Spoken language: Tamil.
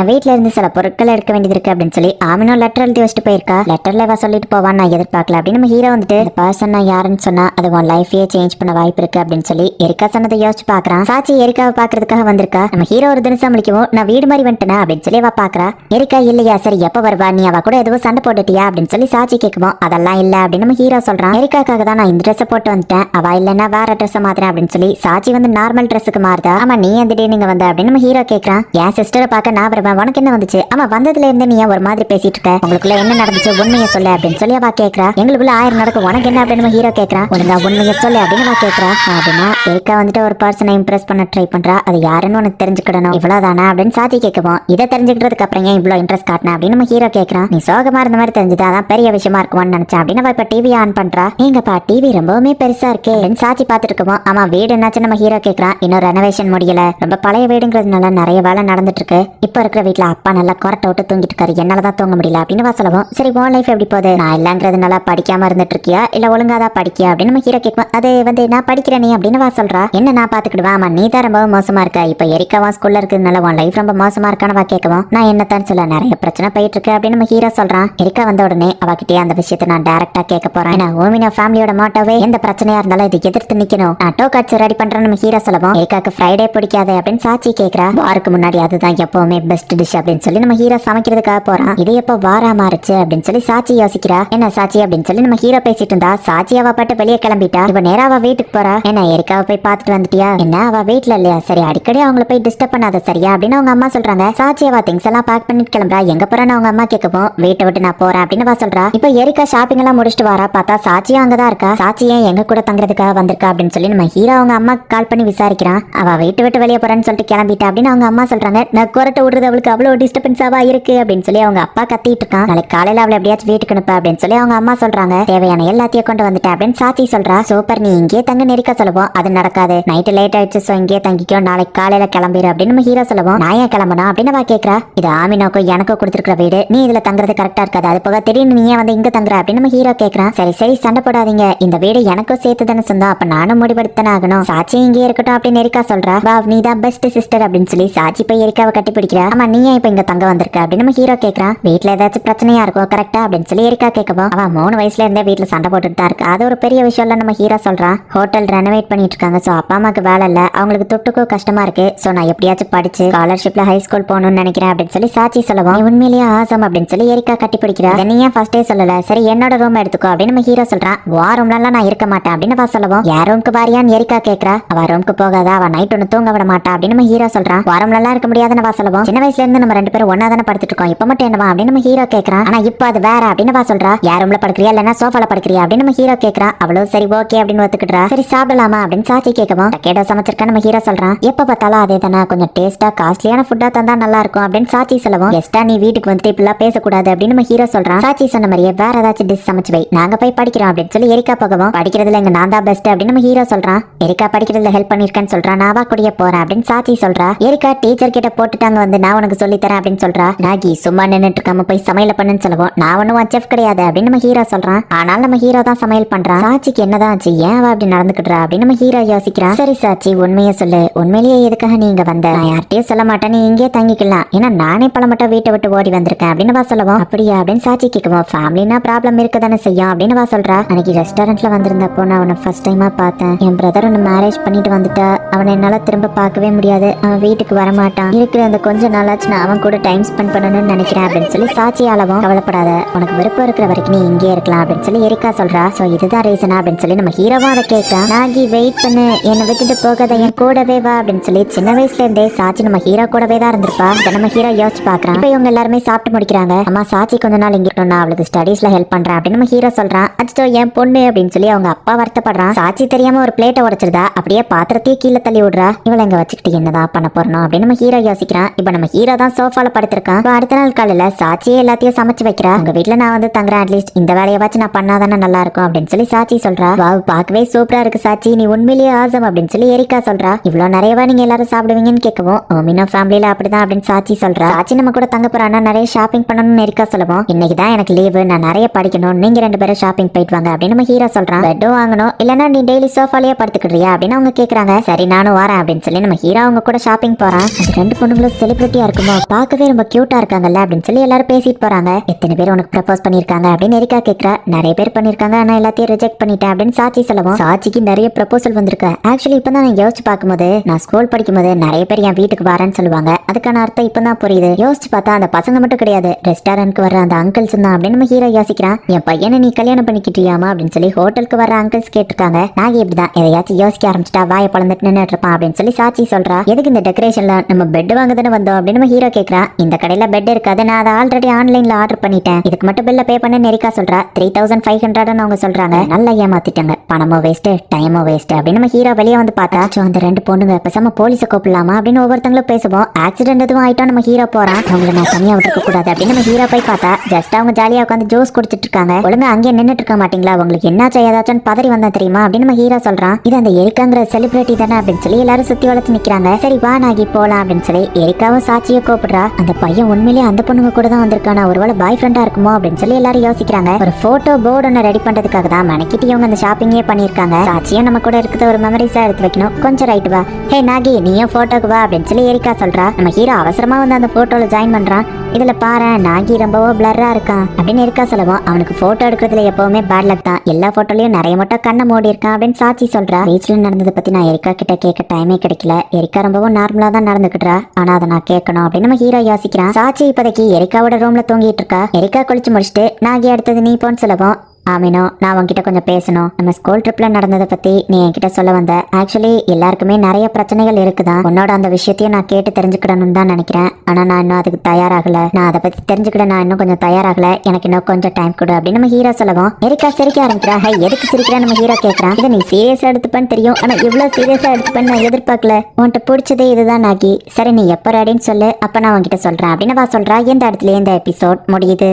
என் வீட்ல இருந்து சில பொருட்கள் எடுக்க வேண்டியது இருக்கு அப்படின்னு சொல்லி ஆமினோ லெட்டர் எழுதி வச்சுட்டு போயிருக்கா. லெட்டர்ல இவ சொல்லிட்டு போவான்னு நான் எதிர்பார்க்கல அப்படின்னு நம்ம ஹீரோ வந்துட்டு இந்த பர்சன் நான் யாருன்னு சொன்னா அது உன் லைஃபையே சேஞ்ச் பண்ண வாய்ப்பு இருக்கு அப்படின்னு சொல்லி எரிக்கா சொன்னதை யோசிச்சு பாக்குறான். சாச்சி எரிக்காவை பாக்குறதுக்காக வந்திருக்கா. நம்ம ஹீரோ ஒரு தினசம் முடிக்கவும் நான் வீடு மாதிரி வந்துட்டேனா அப்படின்னு சொல்லி அவ பாக்குறா. எரிக்கா இல்லையா, சரி எப்ப வருவா, நீ அவ கூட எதுவும் சண்டை போட்டுட்டியா அப்படின்னு சொல்லி சாச்சி கேட்குவோம். அதெல்லாம் இல்ல அப்படின்னு நம்ம ஹீரோ சொல்றான். எரிக்காக்காக தான் நான் இந்த ட்ரெஸ் போட்டு வந்துட்டேன், அவ இல்லன்னா வேற ட்ரெஸ் மாத்திரேன் அப்படின்னு சொல்லி சாச்சி வந்து நார்மல் ட்ரெஸ்ஸுக்கு மாறுதா. ஆமா நீ அந்த டே நீங்க வந்த அப்படின்னு நம்ம ஹீரோ கேட்கறான். என் சிஸ்டரை பார்க்க நான் வருவேன், உனக்கு என்ன வந்துச்சு, ஆமா வந்ததுல இருந்து நீ ஒரு மாதிரி பேசிட்டு இருக்க, உங்களுக்குள்ள என்ன நடந்துச்சு உண்மையை சொல்லு அப்படின்னு சொல்லி அவ கேட்கறா. எங்களுக்குள்ள 1000 நடக்கும், உனக்கு என்ன அப்படின்னு நம்ம ஹீரோ கேட்கறான். ஒழுங்கா உண்மையை சொல்லு அப்படின்னு அவ கேட்கறா. அப்படின்னா எரிக்கா வந்துட்டு ஒரு பர்சனை இம்ப்ரெஸ் பண்ண ட்ரை பண்றா, அது யாருன்னு உனக்கு தெரிஞ்சுக்கிடணும் இவ்வளவுதானா அப்படின்னு சாச்சி கேட்கவும். இதை தெரிஞ்சுக்கிறதுக்கு அப்புறம் ஏன் இவ்வளவு இன்ட்ரெஸ்ட் காட்டின அப்படின்னு நம்ம ஹீரோ கேட்கறான். நீ சோகமா இருந்த மாதிரி தெரிஞ்சது, அதான் பெரிய விஷயமா இருக்கும்னு நினைச்சேன் அப்படின்னு அவ இப்ப டிவி ஆன் பண்றா. நீங்கப்பா டிவி ரொம்பவுமே பெருசா இருக்கு அப்படின்னு சாச்சி பாத்துட்டு இருக்கோம். ஆமா வீடு என்னாச்சு நம்ம ஹீரோ கேட்கறான். இன்னும் ரெனோவேஷன் முடியல, ரொம்ப பழைய வீடுங்கிறதுனால நிறைய வேலை நடந்துட்டு இருக்கு. இப்ப இருக்கிற வீட்டுல அப்பா நல்லா கொரட்டை விட்டு தூங்கிட்டு இருக்காரு, என்னாலதான் தூங்க முடியல அப்படின்னு சொல்லவும். சரி உன் லைஃப் எப்படி போகுது, நான் இல்லங்கிறதுனால படிக்காம இருந்துட்டு இருக்கியா இல்ல ஒழுங்காதான் படிக்கியா அப்படின்னு நம்ம ஹீரோ கேட்கும். அது வந்து நான் படிக்கிறேனே அப்படின்னு சொல்றா. என்ன நான் பாத்துக்கிடுவேன், ஆமா நீ தான் ரொம்ப மோசமா இருக்க, இப்ப எரிக்காவா ஸ்கூல்ல இருக்கிறதுனால உன் லைஃப் ரொம்ப மோசமா இருக்கான்னு கேட்கவும். நான் என்னத்தான் சொல்ல, நிறைய பிரச்சனை போயிட்டு இருக்கு அப்படின்னு நம்ம ஹீரோ சொல்றான். எரிக்கா வந்த உடனே அவகிட்டே அந்த விஷயத்தை நான் டைரக்டா கேட்க போறேன். ஏன்னா ஓமினா ஃபேமிலியோட மோட்டோவே எந்த பிரச்சனையா இருந்தாலும் இது எதிர்த்து நிக்கணும், நான் டோ கார்ட்ஸ் ரெடி பண்றேன் நம்ம ஹீரோ சொல்லவும். எரிக்காக்கு ஃப்ரைடே பிடிக்காது அப்படின்னு சாச்சி கேட்கறா. வாருக்கு முன்னாடி அதுதான் எப்பவுமே பெஸ்ட் டிஷ் அப்படின்னு சொல்லி நம்ம ஹீரோ சமைக்கிறதுக்காக போறான். இது எப்போ வாரா மாறுச்சு அப்படின்னு சொல்லி சாச்சி யோசிக்கிறா. என்ன சாச்சி அப்படின்னு சொல்லி நம்ம ஹீரோ பேசிட்டு இருந்தா சாச்சி அவ பாட்டு வெளியே கிளம்பிட்டா. இப்ப நேரா அவ வீட்டுக்கு போறா. என்ன எரிக்காவை போய் பாத்துட்டு வந்துட்டியா, என்ன அவ வீட்டுல இல்லையா, சரி அடிக்கடி அவங்கள போய் டிஸ்டர்ப் பண்ணாத சரியா அப்படின்னு அவங்க அம்மா சொல்றாங்க. சாச்சி அவ திங்ஸ் எல்லாம் பேக் பண்ணிட்டு கிளம்புறா. எங்க போறேன்னு அவங்க அம்மா கேட்கவும் வீட்டை விட்டு நான் போறேன் அப்படின்னு அவ சொல்றா. இப்ப எரிக்கா ஷாப்பிங் எல்லாம் முடிச்சுட்டு வரா. பார்த்தா சாச்சியும் அங்கதான் இருக்கா. சாச்சி ஏன் எங்க கூட தங்குறதுக்காக வந்திருக்கா அப்படின்னு சொல்லி நம்ம ஹீரோ அவங்க அம்மா கால் பண்ணி விசாரிக்கிறான். அவ வீட்டை விட்டு வெளியே போறேன்னு சொல்லிட்டு கிளம்பிட்டா அப்படின்னு அவங்க அம்மா சொல்றாங்க. நான் கொரட்டை விடுறது அவளுக்கு அவ்வளவு டிஸ்டர்பன்ஸாவா இருக்கு அப்படின்னு சொல்லி அவங்க அப்பா கத்திட்டு இருக்கான். நாளைக்கு காலையில அவளை எப்படியாச்சும் வீட்டுக்கு அனுப்ப அப்படின்னு சொல்லி அவங்க அம்மா சொல்றாங்க. தேவையான எல்லாத்தையும் கொண்டு வந்துட்டேன் அப்படின்னு சாச்சி சொல்றா. சூப்பர், நீ இங்கே தங்க நெருக்க சொல்லுவோம், அது நடக்காது, நைட்டு லேட் ஆயிடுச்சு, சோ இங்கே தங்கிக்கோ, நாளைக்கு காலையில கிளம்பிடு அப்படின்னு நம்ம ஹீரோ சொல்லுவோம். நான் ஏன் கிளம்பணும் அப்படின்னு அவ கேட்கறா. இது ஆமினோக்கும் எனக்கும் கொடுத்துருக்கிற வீடு, நீ இதுல தங்குறது கரெக்டா இருக்காது, அது போக திடீர்னு நீ ஏன் வந்து இங்க தங்குற அப்படின்னு நம்ம ஹீரோ கேட்கறான். சரி சரி சண்டை போடாதீங்க, இந்த வீடு எனக்கும் சேர்த்து தானே சொந்தம், அப்ப நானும் முடிவெடுத்தானே ஆகணும், சாச்சி இங்கே இருக்கட்டும் அப்படின்னு எரிக்கா சொல்றா. வா நீ தான் பெஸ்ட் சிஸ்டர் அப்படின்னு சொல்லி சாச்சி போய் எரிக்காவை கட்டி பிடிக்கிறா. ஆமா நீ ஏன் இப்ப இங்க தங்க வந்திருக்க அப்படின்னு நம்ம ஹீரோ கேட்கறான். வீட்டுல ஏதாச்சும் பிரச்சனையா இருக்கும் கரெக்டா அப்படின்னு சொல்லி எரிக்கா கேட்கவும். அவன் 3 வயசுல இருந்தே வீட்டுல சண்டை போட்டுட்டு தான் இருக்கு, அது ஒரு பெரிய விஷயம் இல்ல நம்ம ஹீரோ சொல்றான். ஹோட்டல் ரெனோவேட் பண்ணிட்டு இருக்காங்க, சோ அப்பா அம்மாக்கு வேலை இல்ல, அவங்களுக்கு துட்டுக்கும் கஷ்டமா இருக்கு, சோ நான் எப்படியாச்சும் படிச்சு ஸ்காலர்ஷிப்ல ஹை ஸ்கூல் போகணும்னு நினைக்கிறேன் அப்படின்னு சொல்லி சாச்சி சொல்லுவோம். உண்மையிலேயே ஆசம் அப்படின்னு சொல்லி எரிக்கா கட்டி பிடிக்கிறா. நீ ஏன் ஃபர்ஸ்டே சொல்லல, சரி என்னோட ரூம் எடுத்துக்கோ அப்படின்னு நம்ம ஹீரோ சொல்றான். வா ரூம்ல நான் இருக்க மாட்டேன் அப்படின்னு அவ சொல்லுவோம். யார் ரூம்க்கு வாரியான்னு எரிக்கா கேட்கறா. அவ ரூம்க்கு போகாத, அவ நைட் ஒன்னு தூங்க விட மாட்டா அப்படின்னு நம்ம ஹீரோ சொல்றான். வாரம்ல எல்லாம் இருக்க முடியாதுன்னு அவ சொல்லுவோம். சின்ன வயசுல இருந்து நம்ம 2 பேரும் ஒன்னா தானே படுத்துட்டு இருக்கோம், இப்ப மட்டும் என்னவா அப்படின்னு நம்ம ஹீரோ கேட்கறான். ஆனா இப்ப அது வேற அப்படின்னு அவ சொல்றா. யார் ரூம்ல படுக்கிறியா இல்லன்னா சோஃபால படுக்கிறியா அப்படின்னு நம்ம ஹீரோ கேட்கறான். அவ்வளவு சரி ஓகே அப்படின்னு ஒத்துக்கிட்டா. சரி சாப்பிடலாமா அப்படின்னு சாச்சி கேட்கவும். டக்கேடோ சமைச்சிருக்கா நம்ம ஹீரோ சொல்றான். எப்ப பார்த்தாலும் அதே தானே, கொஞ்சம் டேஸ்டா காஸ்ட்லியான ஃபுட்டா தந்தா நல்லா இருக்கும் அப்படின்னு சாச்சி சொல்லுவோம். கெஸ்டா நீ வீட்டுக்கு வந்துட்டு இப்படிலாம் பேசக்கூடாது அப்படின்னு நம்ம ஹீரோ சொல்றான். சாச்சி சொன்ன மாதிரியே வேற ஏதாச்சும் டிஷ் சமைச்சு வை, நாங்க போய் படிக்கிறோம் அப்படின்னு சொல்லி எரிக்கா போகவும். படிக்கிறதுல எங்க நான் தான் பெஸ்ட் அப்படின்னு நம்ம ஹீரோ சொல்றான். எரிக்கா படிக்கிறதுல ஹெல்ப் பண்ணிருக்கேன்னு சொல்றான். நான் அவ கூடிய போறேன் அப்படின்னு சாச்சி சொல்றா. எரிக்கா டீச்சர் கிட்ட போட்டுட்டாங்க வந்து நான் உனக்கு சொல்லி தரேன் அப்படின்னு சொல்றா. நாகி சும்மா நின்னுட்டு இருக்காம போய் சமையல பண்ணுன்னு சொல்லுவோம். நான் ஒன்னும் செஃப் கிடையாது அப்படின்னு நம்ம ஹீரோ சொல்றான். ஆனால் நம்ம ஹீரோ தான் சமையல் பண்றான். சாச்சிக்கு என்னதான் ஆச்சு, ஏன் அவ அப்படி நடந்துக்கிட்டா அப்படின்னு நம்ம ஹீரோ யோசிக்கிறான். சரி சாச்சி உண்மையை சொல்லு, உண்மையிலேயே எதுக்காக நீ இங்க வந்த, நான் யார்கிட்டயும் சொல்ல மாட்டேன், நீ இங்கே தங்கிக்கலாம், ஏன்னா நானே பல மட்டும் வீட்டை விட்டு ஓடி வந்திருக்கேன் அப்படின்னு சொல்லுவோம். அப்படியா அப்படின்னு சாச்சி கேட்குவோம். ஃபேமிலினா ப்ராப்ளம் இருக்கதானே செய்யும் அப்படின்னு சொல்றா. அன்னைக்கு ரெஸ்டாரண்ட்ல வந்திருந்தப்போ நான் அவனை ஃபர்ஸ்ட் டைமா பார்த்தேன். என் பிரதர் ஒன்னு மேரேஜ் பண்ணிட்டு வந்துட்டா, அவனை என்னால திரும்ப பார்க்கவே முடியாது, அவன் வீட்டுக்கு வரமாட்டான், இருக்கிற அந்த கொஞ்ச நாளாச்சு நான் அவன் கூட டைம் ஸ்பெண்ட் பண்ணணும்னு நினைக்கிறேன் அப்படின்னு சொல்லி சாச்சி அளவும். கவலைப்படாத, உனக்கு விருப்பம் இருக்கிற வரைக்கும் நீ இங்கே இருக்கலாம் அப்படின்னு சொல்லி எரிக்கா சொல்றா. சோ இதுதான் ரீசனா அப்படின்னு சொல்லி நம்ம ஹீரோவா அதை கேட்கறான். நாகி வெயிட் பண்ணு, என்னை விட்டுட்டு போகாத, என் கூடவே வா அப்படின்னு சொல்லி சின்ன வயசுல இருந்தே சாச்சி நம்ம ஹீரோ கூடவே தான் இருந்திருப்பா. நம்ம ஹீரோ யோசிச்சு பாக்குறான். இப்ப இவங்க எல்லாருமே சாப்பிட்டு முடிக்கிறாங்க. அம்மா சாச்சி கொஞ்ச நாள் இங்க இருக்கணும், அவளுக்கு ஸ்டடீஸ்ல ஹெல்ப் பண்றேன் அப்படின்னு நம்ம ஹீரோ சொல்றான். அச்சோ என் பொண்ணு அப்படின்னு சொல்லி அவங்க அப்பா வருத்தப்படுறான். சாச்சி தெரியாம ஒரு பிளேட்டை உடைச்சிருதா, அப்படியே பாத்திரத்தையே கீழே தள்ளி விடுறா. இவளை இங்க வச்சுக்கிட்டு என்னதான் பண்ண போறோம் அப்படின்னு நம்ம ஹீரோ யோசிக்கிறான். இப்ப நம்ம ஹீரோ தான் சோஃபால படுத்திருக்கான். அடுத்த நாள் காலையில சாச்சியே எல்லாத்தையும் சமைச்சு வைக்கிறா. உங்க வீட்டுல நான் வந்து தங்குறேன், அட்லீஸ்ட் இந்த வேலையை வச்சு நான் பண்ணாதானே நல்லா இருக்கும் அப்படின்னு சொல்லி சாச்சி சொல்றா. வாவ் பார்க்கவே சூப்பரா இருக்கு சாச்சி, நீ உண்மையிலேயே ஆசம் அப்படின்னு சொல்லி எரிக்கா சொல்றா. இவ்வளவு நிறையவா நீங்க எல்லாரும் சாப்பிடுவீங்கன்னு கேட்கவும். மீனோ ஃபேமிலியில அப்படிதான் அப்படின்னு சாச்சி சொல்றா. சாச்சி நம்ம கூட தங்க போறானா, நிறைய ஷாப்பிங் பண்ணணும்னு எரிக்கா சொல்லுவோம். இன்னைக்கு தான் எனக்கு லீவு, நான் நிறைய படிக்கணும், நீங்க 2 பேரும் ஷாப்பிங் போயிட்டு வாங்க அப்படின்னு நம்ம ஹீரோ சொல்றான். பெட்டும் வாங்கணும், இல்லன்னா நீ டெய்லி சோஃபாலேயே படுத்துக்கிறியா அப்படின்னு அவங்க கேக்குறாங்க. சரி நானும் வரேன் அப்படின்னு சொல்லி நம்ம ஹீரோ அவங்க கூட ஷாப்பிங் போறான். அது 2 பொண்ணுங்களும் செலிபிரிட்டியா இருக்குமோ பார்க்கவே ரொம்ப கியூட்டா இருக்காங்கல்ல அப்படின்னு சொல்லி எல்லாரும் பேசிட்டு போறாங்க. எத்தனை பேர் உனக்கு ப்ரப்போஸ் பண்ணிருக்காங்க அப்படின்னு எரிக்கா கேக்குறா. நிறைய பேர் பண்ணிருக்காங்க, ஆனா எல்லாத்தையும் ரிஜெக்ட் பண்ணிட்டேன் அப்படின்னு சாச்சி சொல்லவும், சாச்சிக்கு நிறைய ப்ரப்போசல் வந்திருக்கு. ஆக்சுவலி இப்பதான் நான் யோசிச்சு பார்க்கும்போது, நான் ஸ்கூல் படிக்கும்போது நிறைய பேர் என் வீட்டுக்கு வரேன்னு சொல்லுவாங்க. அதுக்கான அர்த்தம் இப்பதான் புரியுது. யோசிச்சு பார்த்தா அந்த பசங்க மட்டும் கிடையாது, ரெஸ்டாரண்ட்க்கு வர அந்த அங்கிள்ஸ் தான் அப்படின்னு நம்ம ஹீரோ யோசிக்கிறான். என் பையனை நீ கல்யாணம் பண்ணிக்கிட்டியாமா அப்படின்னு சொல்லி ஹோட்டலுக்கு வர அங்கிள்ஸ் கேட்டிருக்காங்க. நாங்க இப்படிதான் எதையாச்சும் யோசிக்க ஆரம்பிச்சிட்டா வாயை பழந்துட்டு நின்னுட்டு இருப்பான் அப்படின்னு சொல்லி சாச்சி சொல்றா. எதுக்கு இந்த டெக்கரேஷன்ல, நம்ம பெட் வாங்க தானே வந்தோம் அப்படின்னு நம்ம ஹீரோ கேக்குறான். இந்த கடையில பெட் இருக்காது, நான் அதை ஆல்ரெடி ஆன்லைன்ல ஆர்டர் பண்ணிட்டேன், இதுக்கு மட்டும் பில்ல பே பண்ண நெரிக்கா சொல்றா. 3500 அவங்க சொல்றாங்க. நல்லா ஏமாத்திட்டாங்க, பணமோ வேஸ்ட் டைமோ வேஸ்ட் அப்படின்னு நம்ம ஹீரோ வெளியே வந்து பார்த்தா அந்த ரெண்டு பொண்ணுங்க பேசாம போலீஸை கூப்பிடலாமா அப்படின்னு ஒவ்வொருத்தங்களும் பேசுவோம். ஆக்சிடென்ட் எதுவும் ஆயிட்டோம், நம்ம ஹீரோ போறான். அவங்களை நான் தனியா விட்டுக்க கூடாது அப்படின்னு நம்ம ஹீரோ போய் பார்த்தா ஜஸ்ட் அவங்க ஜாலியா உட்காந்து ஜூஸ் குடிச்சிட்டு இருக்காங்க. ஒழுங்கா அங்கேயே நின்னுட்டு இருக்க மாட்டீங்களா, உங்களுக்கு என்ன செய்யாதாச்சும் பதறி வந்தா தெரியுமா அப்படின்னு நம்ம ஹீரோ சொல்றான். இது அந்த எரிக்காங்கிற செலிபிரிட்டி தானே அப்படின்னு சொல்லி எல்லாரும் சுத்தி வளைச்சு நிக்கிறாங்க. சரி வா நாகி போலாம் அப்படின்னு சொல்லி எரிக்காவும் சாட்சியை கூப்பிடுறா. அந்த பையன் உண்மையிலேயே அந்த பொண்ணுங்க கூட தான் வந்திருக்கானா, ஒருவேளை பாய் ஃப்ரெண்டா இருக்குமோ அப்படின்னு சொல்லி எல்லாரும் யோசிக்கிறாங்க. ஒரு போட்டோ போர்டு ஒன்று ரெடி பண்றதுக்காக தான் மெனக்கிட்டு இவங்க அந்த ஷாப்பிங்கே பண்ணிருக்காங்க. சாட்சியும் நம்ம கூட இருக்கிற ஒரு மெமரிஸா எடுத்து வைக்கணும், கொஞ்சம் ரைட் வா. ஹே நாகி நீயும் போட்டோக்கு வா அப்படின்னு சொல்லி எரிக்கா சொல்றா. நம்ம ஹீரோ அவசரமா வந்து அந்த போட்டோல ஜாயின் பண்றான். இதுல பாரு நாகி ரொம்பவோ பிளர்ரா இருக்கான் அப்படின்னு எரிக்கா சொல்லவும், அவனுக்கு போட்டோ எடுக்கிறதுல எப்பவுமே பேட் லக் தான், எல்லா போட்டோலயும் நிறைய மட்டும் கண்ணை மூடி இருக்கான் அப்படின்னு சாட்சி சொல்றா. பீச்ல நடந்ததை பத்தி நான் எரிக்கா கிட்ட கேட்க டைமே கிடைக்கல, எரிக்கா ரொம்பவும் நார்மலா தான் நடந்துக்கிட்டா, ஆனா அதை நான் கேட்கணும் அப்படின்னு நம்ம ஹீரோ யோசிக்கிறான். சாட்சி இப்போதைக்கு எரிக்காவோட ரூம்ல தூங்கிட்டு இருக்கா. எரிக்கா குளிச்சு முடிச்சுட்டு நாகி அடுத்தது நீ போன்னு சொல்லவும், ஆமினோ நான் உன்கிட்ட கொஞ்சம் பேசணும், நம்ம ஸ்கூல் ட்ரிப்ல நடந்ததை பத்தி நீ என்கிட்ட சொல்ல வந்த. ஆக்சுவலி எல்லாருக்குமே நிறைய பிரச்சனைகள் இருக்குதான், உன்னோட அந்த விஷயத்தையும் நான் கேட்டு தெரிஞ்சுக்கிடணும்னு தான் நினைக்கிறேன், ஆனா நான் இன்னும் அதுக்கு தயாராகல, நான் அதை பத்தி தெரிஞ்சுக்கிட நான் இன்னும் கொஞ்சம் தயாராகல, எனக்கு இன்னும் கொஞ்சம் டைம் கொடு அப்படின்னு நம்ம ஹீரோ சொல்லவும், எரிக்கா சிரிக்க ஆரம்பிக்கிறா. ஹை எதுக்கு சிரிக்கிறா நம்ம ஹீரோ கேட்கறான். இதை நீ சீரியஸா எடுத்துப்பேன்னு தெரியும், ஆனா இவ்வளவு சீரியஸா எடுத்துப்பேன்னு நான் எதிர்பார்க்கல, உன்கிட்ட பிடிச்சதே இதுதான் நாகி, சரி நீ எப்ப ரெடின்னு சொல்லு, அப்ப நான் உன்கிட்ட சொல்றேன் அப்படின்னு சொல்றா. எந்த இடத்துல இந்த எபிசோட் முடியுது.